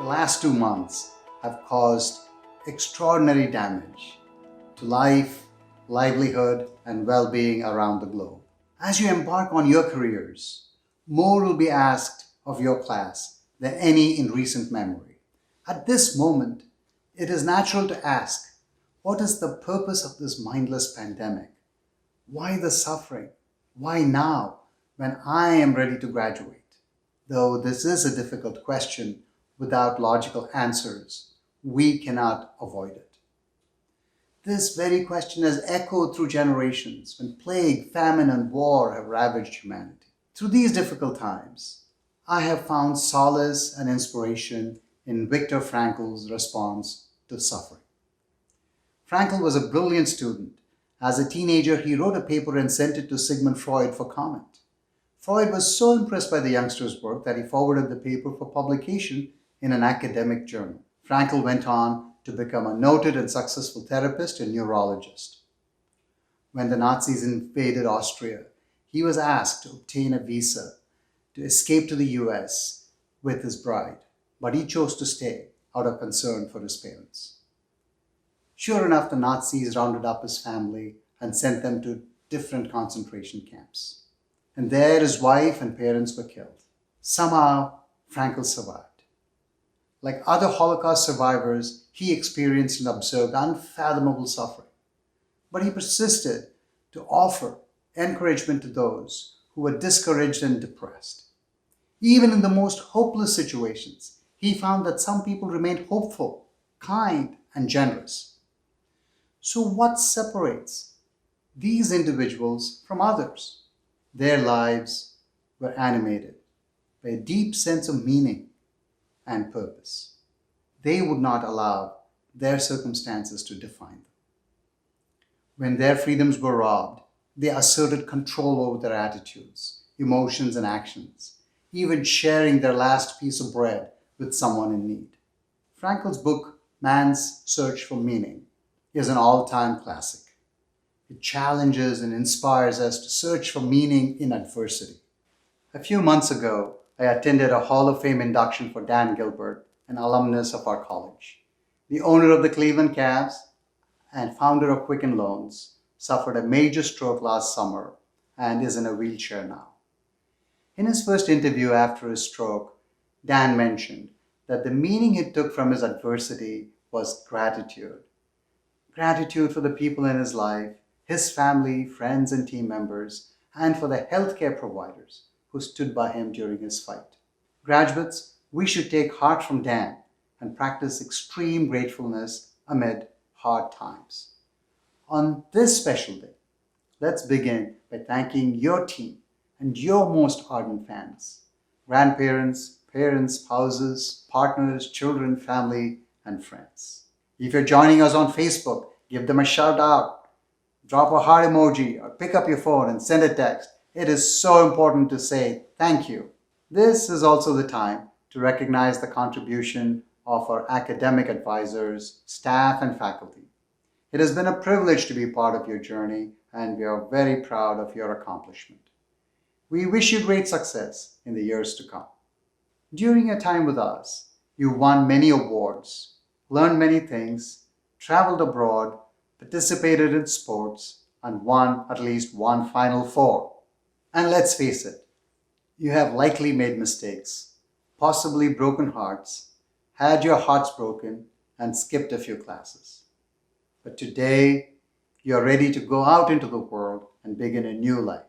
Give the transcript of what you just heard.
The last 2 months have caused extraordinary damage to life, livelihood, and well-being around the globe. As you embark on your careers, more will be asked of your class than any in recent memory. At this moment, it is natural to ask, what is the purpose of this mindless pandemic? Why the suffering? Why now, when I am ready to graduate? Though this is a difficult question without logical answers, we cannot avoid it. This very question has echoed through generations when plague, famine, and war have ravaged humanity. Through these difficult times, I have found solace and inspiration in Viktor Frankl's response to suffering. Frankl was a brilliant student. As a teenager, he wrote a paper and sent it to Sigmund Freud for comment. Freud was so impressed by the youngster's work that he forwarded the paper for publication in an academic journal. Frankl went on to become a noted and successful therapist and neurologist. When the Nazis invaded Austria, he was asked to obtain a visa to escape to the US with his bride, but he chose to stay out of concern for his parents. Sure enough, the Nazis rounded up his family and sent them to different concentration camps. And there his wife and parents were killed. Somehow, Frankl survived. Like other Holocaust survivors, he experienced and observed unfathomable suffering. But he persisted to offer encouragement to those who were discouraged and depressed. Even in the most hopeless situations, he found that some people remained hopeful, kind, and generous. So what separates these individuals from others? Their lives were animated by a deep sense of meaning and purpose. They would not allow their circumstances to define them. When their freedoms were robbed, they asserted control over their attitudes, emotions, and actions, even sharing their last piece of bread with someone in need. Frankl's book, Man's Search for Meaning, is an all-time classic. It challenges and inspires us to search for meaning in adversity. A few months ago, I attended a Hall of Fame induction for Dan Gilbert, an alumnus of our college. The owner of the Cleveland Cavs and founder of Quicken Loans suffered a major stroke last summer and is in a wheelchair now. In his first interview after his stroke, Dan mentioned that the meaning he took from his adversity was gratitude. Gratitude for the people in his life, his family, friends, and team members, and for the healthcare providers who stood by him during his fight. Graduates, we should take heart from Dan and practice extreme gratefulness amid hard times. On this special day, let's begin by thanking your team and your most ardent fans, grandparents, parents, spouses, partners, children, family, and friends. If you're joining us on Facebook, give them a shout out. Drop a heart emoji or pick up your phone and send a text. It is so important to say thank you. This is also the time to recognize the contribution of our academic advisors, staff, and faculty. It has been a privilege to be part of your journey, and we are very proud of your accomplishment. We wish you great success in the years to come. During your time with us, you won many awards, learned many things, traveled abroad, participated in sports, and won at least one Final Four. And let's face it, you have likely made mistakes, possibly broken hearts, had your hearts broken, and skipped a few classes. But today, you're ready to go out into the world and begin a new life.